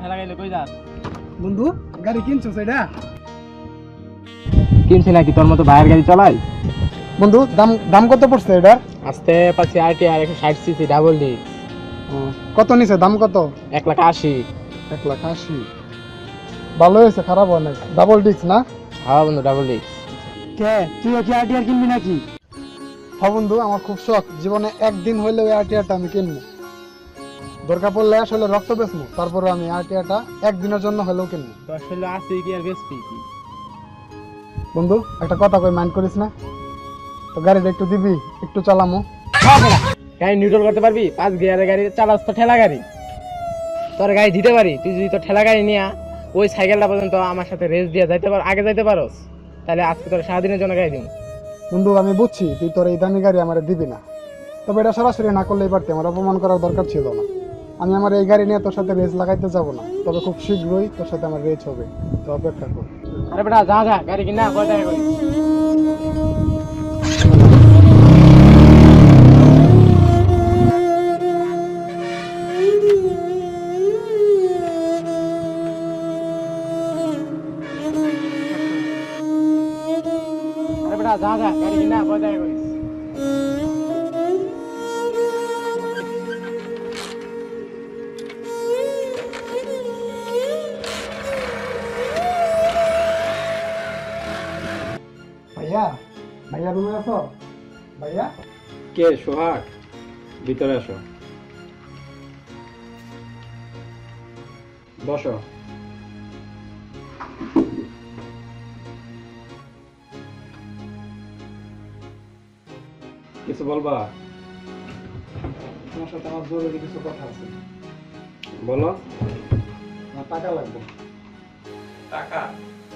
ঠেলা গাইলে কই যাস? বন্ধু গাড়ি কিনছো সেটা? কিনছি নাকি তোর মতো ভাইয়ের গাড়ি চালাই? বন্ধু দাম দাম কত পড়ছে এটার? আজকে পাচ্ছি আরটিআর 160 সিসি ডাবল ডি। কত নিছে, দাম কত? 1,80,000। 1,80,000। ভালো হয়েছে, খারাপ হয় নাই। ডাবল ডিস্ক না? হ্যাঁ বন্ধু, ডাবল ডি। কে তুই কি আরটিআর কিনবি নাকি? হ্যাঁ বন্ধু, আমার খুব শখ, জীবনে একদিন হইলেও আরটিআরটা আমি কিনবো। দরকার পড়লে আসলে রক্ত বেচবো, তারপরে আমি আরটিআরটা একদিনের জন্য হলেও কিনবো। তো আসলে আছে কি আর বেশি কি? বন্ধু একটা কথা কই, মাইন্ড করিস না তো? গাড়িটা একটু দিবি, একটু চালামো। গাড়ি নিউট্রাল করতে পারবি? 5 গিয়ারের গাড়ি চালাস তো ঠেলা গাড়ি। তোর গাড়ি দিতে পারি, তুই যদি তোর ঠেলা গাড়ি নিয়ে ওই সাইকেলটা পর্যন্ত আমার সাথে রেস দিয়ে যাইতে পার, আগে যাইতে পারোস, তাহলে আজকে তোর সারাদিনের জন্য গাড়ি দিন। বন্ধু আমি বুঝছি তুই তোর এই দামি গাড়ি আমার দিবি না, তবে এটা সরাসরি না করলেই পারতি, আমার অপমান করার দরকার ছিল না। আমি আমার এই গাড়ি নিয়ে তোর সাথে রেস লাগাইতে যাব না, তবে খুব শীঘ্রই তোর সাথে আমার রেস হবে, তো অপেক্ষা কর। আরে বেটা যা যা, গাড়ি কিনা কয় টাকা করি? আরে বেটা যা যা, গাড়ি কিনা কয় টাকা করিস? ভাইয়া, ভাইয়া রুমে আছো? ভাইয়া কে? সোহাগ, ভিতরে আসো, বসো। কিছু বলবা? তোমার সাথে আমার জরুরি কিছু কথা আছে। বলো। আমার টাকা লাগবে। টাকা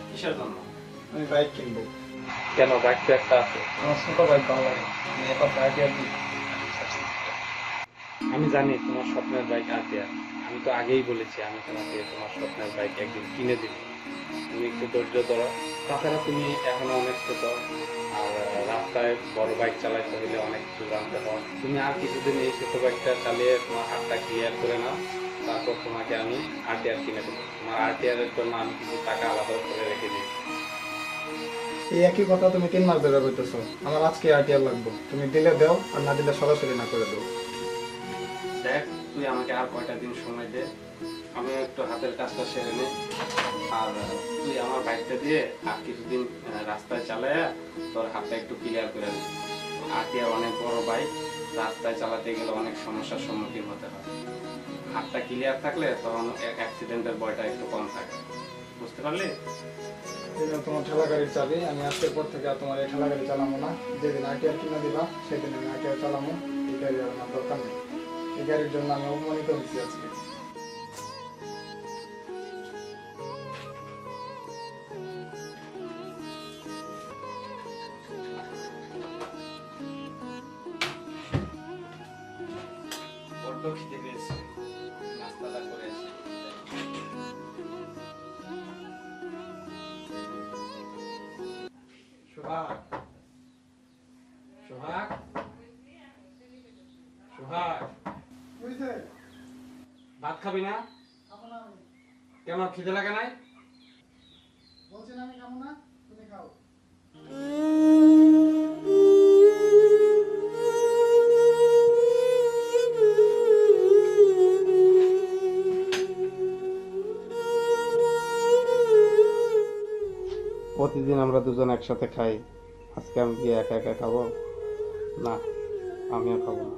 কিসের জন্য? আমি বাইক কিনবো। কেন? বাইক তো একটা আছে। আমার ছোট বাইক ভালো লাগে, আমি একটা আরটিআর দিই। আমি জানি তোমার স্বপ্নের বাইক আরটিআর। আমি তো আগেই বলেছি আমি তোমাকে তোমার স্বপ্নের বাইক একদিন কিনে দিব। তুমি একটু ধৈর্য ধরো। তাছাড়া তুমি এখনো অনেক ছোট, আর রাস্তায় বড় বাইক চালাইতে হলে অনেক কিছু জানতে হয়। তুমি আর কিছুদিন এই ছোট বাইকটা চালিয়ে তোমার হাতটা ক্লিয়ার করে নাও, তারপর তোমাকে আমি আরটিআর কিনে দেবো। তোমার আরটিআর এর জন্য আমি কিছু টাকা আলাদা করে রেখে দিই। এই একই কথা তুমি 3 মাস ধরে বলতেছো, আমার আজকে আরটিআর লাগবে। তুমি দিলে দাও, আর না দিলে সরাসরি না করে দাও। দেখ, তুই আমাকে আর কয়টা দিন সময় দে, আমি একটু হাতের কাজটা সেরে নে। আর তুই আমার বাইকটা দিয়ে আর কিছুদিন রাস্তায় চালায় তোর হাতটা একটু ক্লিয়ার করে নে। আরটিআর অনেক বড় বাইক, রাস্তায় চালাতে গেলে অনেক সমস্যার সম্মুখীন হতে হয়। হাতটা ক্লিয়ার থাকলে তখন অ্যাক্সিডেন্টের ভয়টা একটু কম থাকে। বুঝতে পারলি? এটা তোমার ঠেলা গাড়ির চাবি, আমি আজকের পর থেকে আর তোমার এই ঠেলা গাড়ি চালাবো না। যেদিন আরটিআর কিনে দিবা সেদিন আমি আরটিআর চালাবো। এই গাড়ি আর আমার দরকার নেই, এই গাড়ির জন্য আমি অপমানিত হয়েছি আজকে। বড্ড খিদে পেয়েছে, নাস্তাটা করে আসি। সোহাগ, সোহাগ, সোহাগ, ভাত খাবি না? কেন, খিদে লাগে নাই? বলছেন আমি খাবো না, তুমি খাও। প্রতিদিন আমরা দুজন একসাথে খাই, আজকে আমি কি একা একা খাবো? না, আমিও খাবো না।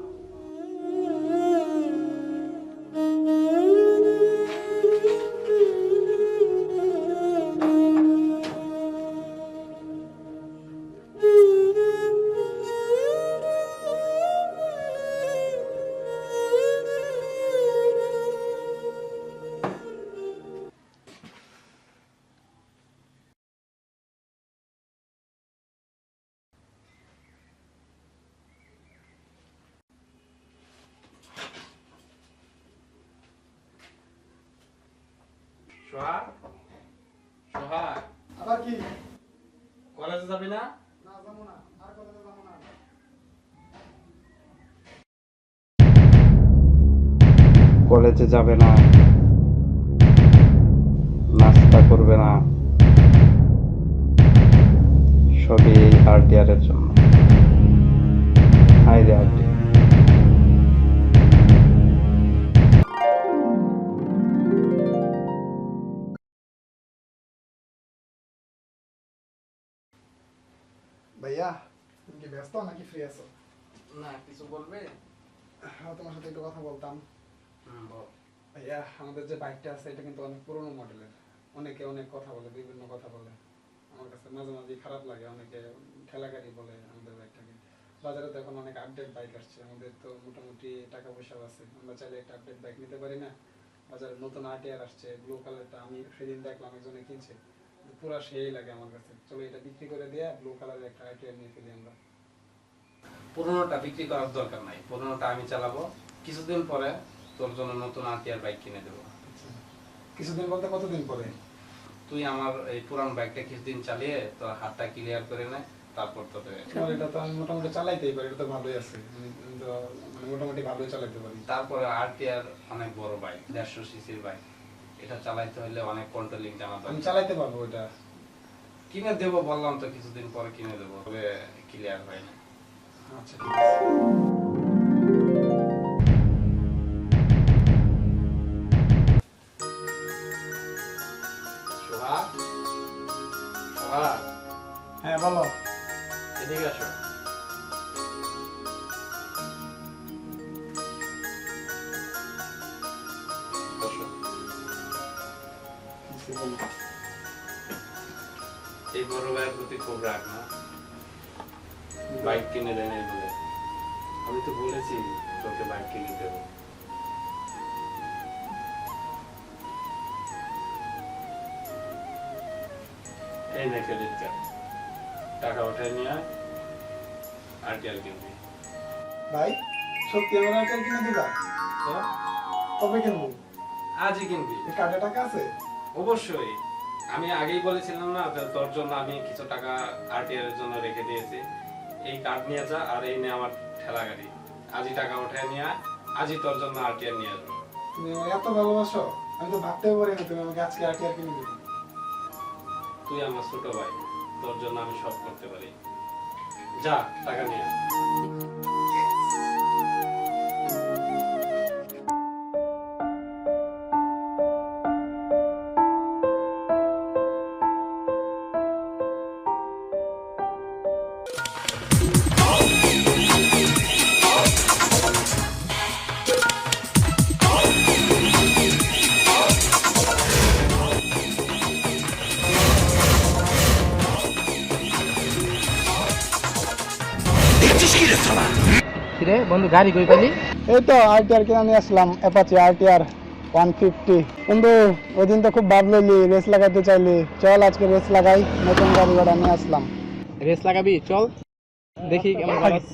সোহাগ, সোহাগ, আবার কি? কলেজে যাবি না? না যাবো না, আর কলেজে যাবো না। কলেজে যাবে না? নাস্তা করবে না, সবই এই আরটিআর এর জন্য। হাই রে আরটি। ভাইয়া তুমি কি ব্যস্ত নাকি ফ্রি আছো? না, কিছু বলবে? হ্যাঁ, তোমার সাথে একটু কথা বলতাম। বল। ভাইয়া, আমাদের যে বাইকটা আছে এটা কিন্তু অনেক পুরনো মডেলের। অনেকে অনেক কথা বলে, বিভিন্ন কথা বলে। আমার কাছে মাঝে মাঝে খারাপ লাগে, অনেকে ঠেলাগাড়ি বলে আমাদের বাইকটাকে। বাজারে তো এখন অনেক আপডেট বাইক আসছে, আমাদের তো মোটামুটি টাকা পয়সাও আছে, আমরা চাইলে একটা আপডেট বাইক নিতে পারি না? বাজারে নতুন আরটিআর আসছে, ব্লু কালারটা, আমি সেদিন দেখলাম একজনে কিনছে, পুরা সেই লাগে আমার কাছে। চলো এটা বিক্রি করে দিয়ে ব্লু কালারের একটা আরটিআর নিয়ে ফেলি আমরা। পুরোনোটা বিক্রি করার দরকার নাই, পুরোনোটা আমি চালাবো। কিছুদিন পরে তোর জন্য নতুন আরটিআর বাইক কিনে দেবো। কিছুদিন বলতে কতদিন পরে? তুই আমার এই পুরান বাইকটা কিছুদিন চালিয়ে তোর হাতটা ক্লিয়ার করে নে, তারপর তোকে। তোমার এটা তো আমি মোটামুটি চালাইতেই পারি, এটা তো ভালোই আছে, আমি তো মানে মোটামুটি ভালোই চালাতে পারি। তারপরে আরটিআর অনেক বড় বাইক, 150 সিসির বাইক, এটা চালাইতে হলে অনেক কন্ট্রোলিং জানা আমি দরকার। চালাইতে পারবো এটা। কিনে দেবো বললাম তো, কিছুদিন পরে কিনে দেবো, তবে ক্লিয়ার হয় না। আচ্ছা ঠিক আছে। সোহা, সোহা, হ্যাঁ বলো। এদিকে আসো। বসো। এই বড় ভাইয়ের প্রতি খুব রাগ না? বাইক কিনে দেয় নাই বলে। আমি তো বলেছি তোকে বাইক কিনে দেবো। এই নে ক্রেডিট কার্ড, টাকা উঠায় নিয়ে আয়, আরটিআর কিনবি। ভাই, সত্যি আমার আইটেল কিনে দিবা? তো কবে কিনবো? আজই কিনবি? এই কার্ডে টাকা আছে? অবশ্যই। আমি আগেই বলেছিলাম না যে তোর জন্য আমি কিছু টাকা আরটিআর এর জন্য রেখে দিয়েছি। এই কার্ড নিয়ে যা, আর এই নে আমার ঠেলা গাড়ি। আজই টাকা উঠায় নিয়ে আয়, আজই তোর জন্য আরটিআর নিয়ে আসবো। তুমি আমাকে এত ভালোবাসো, আমি তো ভাবতেও পারি না তুমি আমাকে আজকে আরটিআর কিনে দিবে। তুই আমার ছোট ভাই, তোর জন্য আমি সব করতে পারি। যা, টাকা নিয়ে আয়। কিরে বন্ধু, গাড়ি কই পাইলি? এই তো আরটিআর কিনে নিয়ে আসলাম, অ্যাপাচি আরটিআর 150। বন্ধু, ওই দিন তো খুব ভাবলি, রেস লাগাতে চাইলি, চল আজকে রেস লাগাই, নতুন গাড়ি ঘোড়া নিয়ে আসলাম। রেস লাগাবি? চল দেখি কেমন লাগাস।